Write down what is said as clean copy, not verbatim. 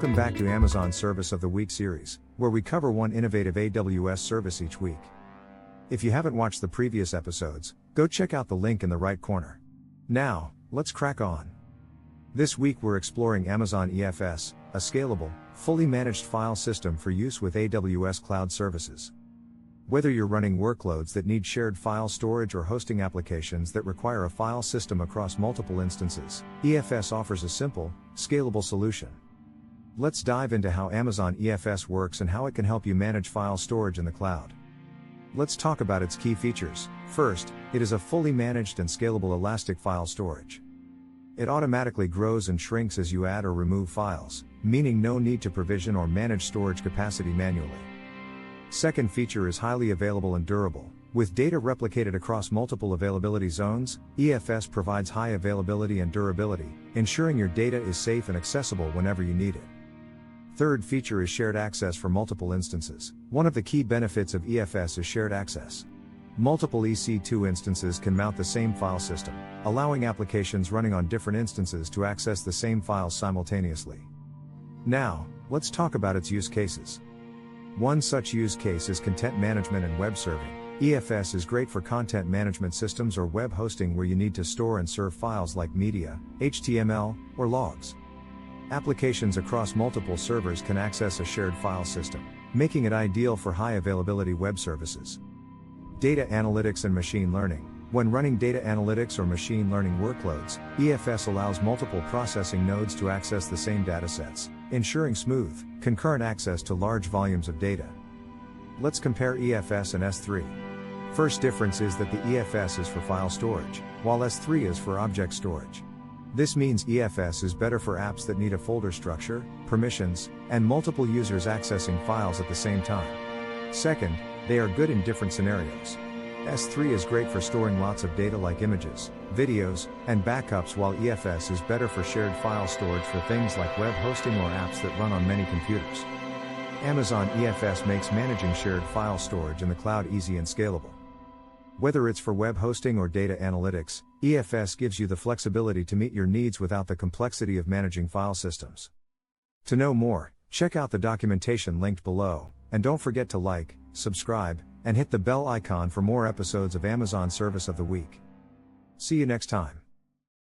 Welcome back to Amazon Service of the Week series, where we cover one innovative AWS service each week. If you haven't watched the previous episodes, go check out the link in the right corner. Now, let's crack on. This week we're exploring Amazon EFS, a scalable, fully managed file system for use with AWS cloud services. Whether you're running workloads that need shared file storage or hosting applications that require a file system across multiple instances, EFS offers a simple, scalable solution. Let's dive into how Amazon EFS works and how it can help you manage file storage in the cloud. Let's talk about its key features. First, it is a fully managed and scalable elastic file storage. It automatically grows and shrinks as you add or remove files, meaning no need to provision or manage storage capacity manually. Second feature is highly available and durable. With data replicated across multiple availability zones, EFS provides high availability and durability, ensuring your data is safe and accessible whenever you need it. Third feature is shared access for multiple instances. One of the key benefits of EFS is shared access. Multiple EC2 instances can mount the same file system, allowing applications running on different instances to access the same files simultaneously. Now, let's talk about its use cases. One such use case is content management and web serving. EFS is great for content management systems or web hosting where you need to store and serve files like media, HTML, or logs. Applications across multiple servers can access a shared file system, making it ideal for high availability web services. Data analytics and machine learning. When running data analytics or machine learning workloads, EFS allows multiple processing nodes to access the same datasets, ensuring smooth, concurrent access to large volumes of data. Let's compare EFS and S3. First difference is that the EFS is for file storage, while S3 is for object storage. This means EFS is better for apps that need a folder structure, permissions, and multiple users accessing files at the same time. Second, they are good in different scenarios. S3 is great for storing lots of data like images, videos, and backups, while EFS is better for shared file storage for things like web hosting or apps that run on many computers. Amazon EFS makes managing shared file storage in the cloud easy and scalable. Whether it's for web hosting or data analytics, EFS gives you the flexibility to meet your needs without the complexity of managing file systems. To know more, check out the documentation linked below, and don't forget to like, subscribe, and hit the bell icon for more episodes of Amazon Service of the Week. See you next time.